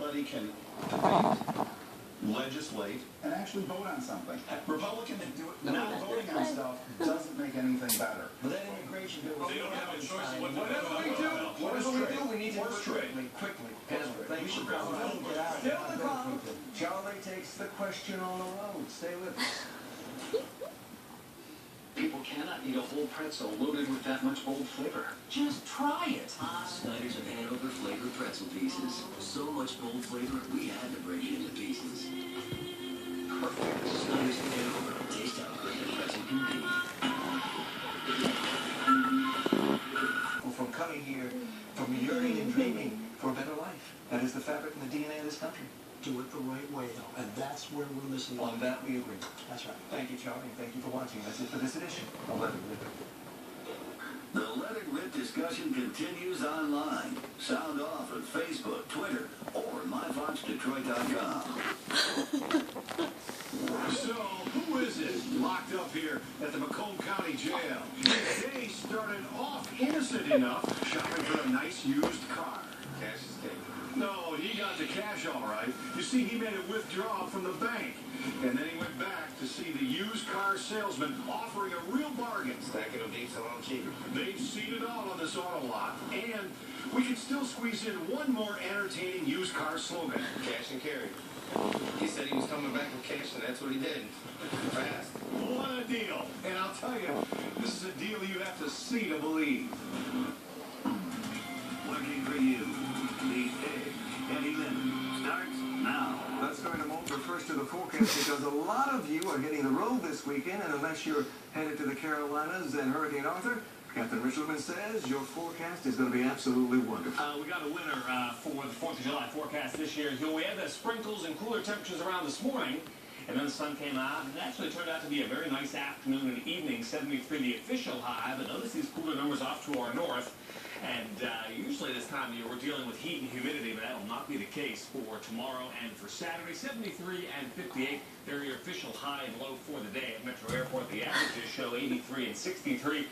anybody can debate, legislate, and actually vote on something. Republicans do it. Not voting on stuff doesn't make anything better. But that immigration bill, they don't have a choice. Whatever we do, we need to do it quickly. We should probably Get out. Still the call. Charlie takes the question on the road. Stay with us. People cannot eat a whole pretzel loaded with that much bold flavor. Just try it. Snyder's of Hanover flavored pretzel pieces. So much bold flavor, we had to break it into pieces. Perfect. Snyder's of Hanover. Taste how good the pretzel can be. From coming here, from yearning and dreaming for a better life. That is the fabric and the DNA of this country. Do it the right way, though, and that's where we're missing. On that we agree. That's right. Thank you, Charlie, and thank you for watching. That's it for this edition of Let It Rip. The Let It Rip discussion continues online. Sound off at Facebook, Twitter, or myfoxdetroit.com. So, who is it locked up here at the Macomb County Jail? His day started off innocent enough, shopping for a nice used car. Cash is king. No, he got the cash all right. You see, he made a withdrawal from the bank. And then he went back to see the used car salesman offering a real bargain. Stacking them deep so long cheaper. They've seen it all on this auto lot. And we can still squeeze in one more entertaining used car slogan. Cash and carry. He said he was coming back with cash, and that's what he did. Fast. What a deal. And I'll tell you, this is a deal you have to see to believe. Working for you. The Egg Eddie Lemon starts now. Let's go in a moment, but first to the forecast, because a lot of you are getting the road this weekend, and unless you're headed to the Carolinas and Hurricane Arthur, Captain Richardman says your forecast is going to be absolutely wonderful. We got a winner for the 4th of July forecast this year. We had the sprinkles and cooler temperatures around this morning, and then the sun came out, and it actually turned out to be a very nice afternoon and evening, 73 the official high, but notice these cooler numbers off to our north. And usually this time of year we're dealing with heat and humidity, but that will not be the case for tomorrow and for Saturday. 73 and 58, they're your official high and low for the day at Metro Airport. The averages show 83 and 63.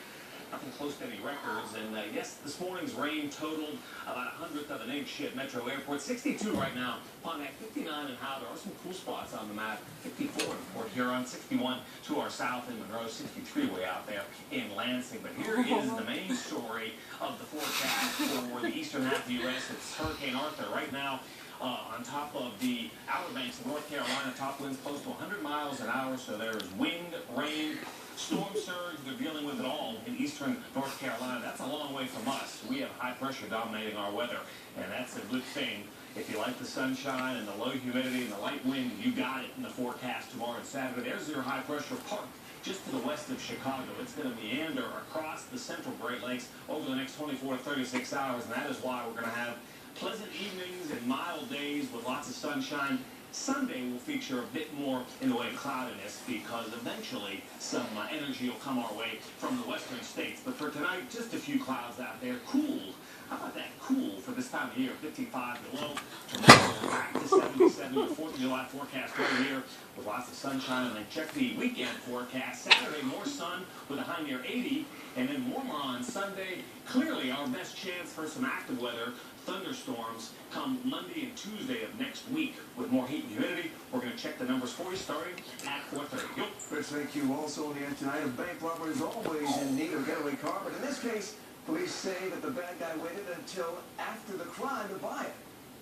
Nothing close to any records. And yes, this morning's rain totaled about 1/100th of an inch at Metro Airport. 62 right now. Pontiac 59 and Howe. There are some cool spots on the map. 54 in Port Huron. 61 to our south in Monroe. 63 way out there in Lansing. But here is the main story of the forecast for the eastern half of the U.S. It's Hurricane Arthur right now. On top of the Outer Banks of North Carolina, top winds close to 100 miles an hour. So there's wind, rain, storm surge. They're dealing with it all in eastern North Carolina. That's a long way from us. We have high pressure dominating our weather, and that's a good thing. If you like the sunshine and the low humidity and the light wind, you got it in the forecast tomorrow and Saturday. There's your high pressure park just to the west of Chicago. It's going to meander across the central Great Lakes over the next 24 to 36 hours, and that is why we're going to have pleasant evenings and mild days with lots of sunshine. Sunday will feature a bit more in the way of cloudiness because eventually some energy will come our way from the western states. But for tonight, just a few clouds out there. Cool. How about that cool for this time of year? 55 below. Tomorrow back to 77. The 4th of July forecast right here with lots of sunshine. And then check the weekend forecast. Saturday, more sun with a high near 80. And then warmer on Sunday. Clearly our best chance for some active weather. Thunderstorms come Monday and Tuesday of next week with more heat and humidity. We're going to check the numbers for you starting at 4:30. Yep. Chris, thank you. Also on the end tonight, a bank robber is always in need of a getaway car, but in this case, police say that the bad guy waited until after the crime to buy it.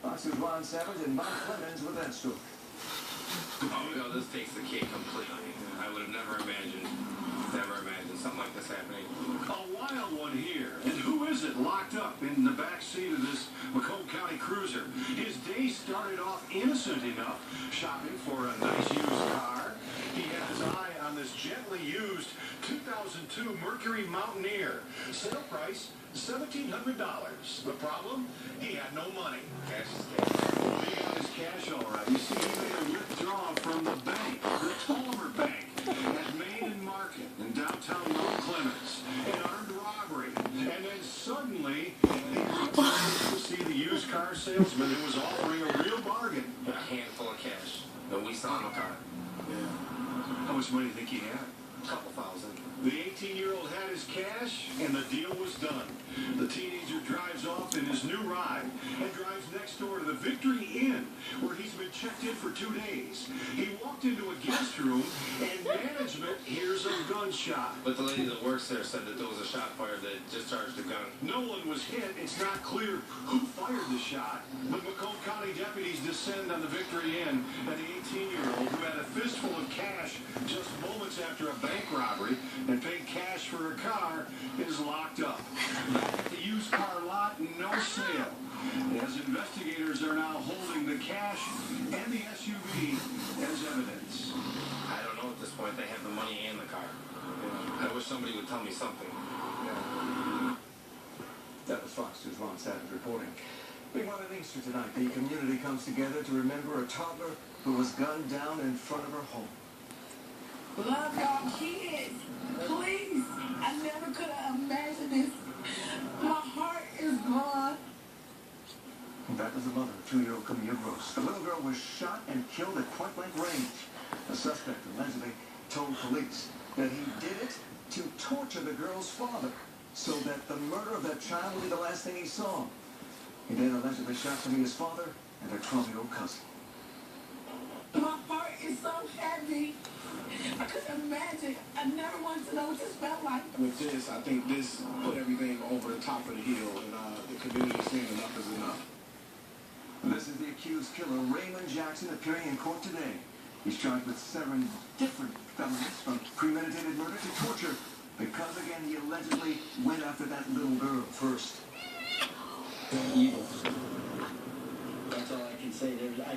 Fox's Ron Savage and Mike Clemens with that story. Oh, no, this takes the cake completely. I would have never imagined something like this happening. A wild one here. And who is it locked up in the back seat of this Macomb County cruiser? His day started off innocent enough, shopping for a nice used car. He had his eye on this gently used 2002 Mercury Mountaineer. Sale price, $1,700. The problem? He had no money. Cash is king. Well, he got his cash all right. You see, he made a withdrawal from the bank, the Tulliver Bank, at Main and Market in downtown Little Clemens, an armed robbery. And then suddenly, he returned to see the used car salesman who was offering a real bargain. A handful of cash. And we saw him a car. Yeah. How much money do you think he had? couple thousand. The 18-year-old had his cash, and the deal was done. The teenager drives off in his new ride and drives next door to the Victory Inn, where he's been checked in for 2 days. He walked into a guest room, and management hears a gunshot. But the lady that works there said that there was a shot fired that discharged a gun. No one was hit. It's not clear who fired the shot. But Macomb County deputies descend on the Victory Inn, and the 18-year-old, who had a fistful of cash just moments after a bank robbery and paid cash for a car, is locked up. Back at the used car lot, no sale, as investigators are now holding the cash and the SUV as evidence. I don't know at this point. They have the money and the car. I wish somebody would tell me something. That was Fox News' Ron Savage reporting. Big one at Easter tonight. The community comes together to remember a toddler who was gunned down in front of her home. Love y'all kids. Please. I never could have imagined this. My heart is gone. That was the mother of 2-year-old Camille Gross. The little girl was shot and killed at point-blank range. The suspect allegedly told police that he did it to torture the girl's father so that the murder of that child would be the last thing he saw. He then allegedly shot Camille's father and her 12-year-old cousin. My heart is so heavy. I couldn't imagine. I never wanted to know what this felt like. With this, I think this put everything over the top of the hill, and the community is saying enough is enough. This is the accused killer, Raymond Jackson, appearing in court today. He's charged with 7 different felonies, from premeditated murder to torture, because, again, he allegedly went after that little girl first. Evil. That's all I can say. I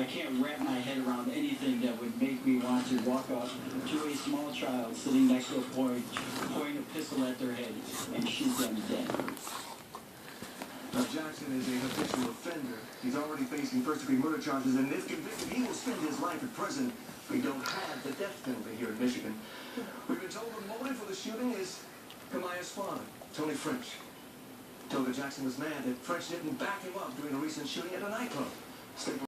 can't wrap my head around anything that would make me want to walk up to a small child sitting next to a point a pistol at their head and shoot them dead. Now, Jackson is a habitual offender. He's already facing first-degree murder charges, and if convicted, he will spend his life in prison. We don't have the death penalty here in Michigan. We've been told the motive for the shooting is Kamaya's father, Tony French. Told that Jackson was mad that French didn't back him up during a recent shooting at a nightclub.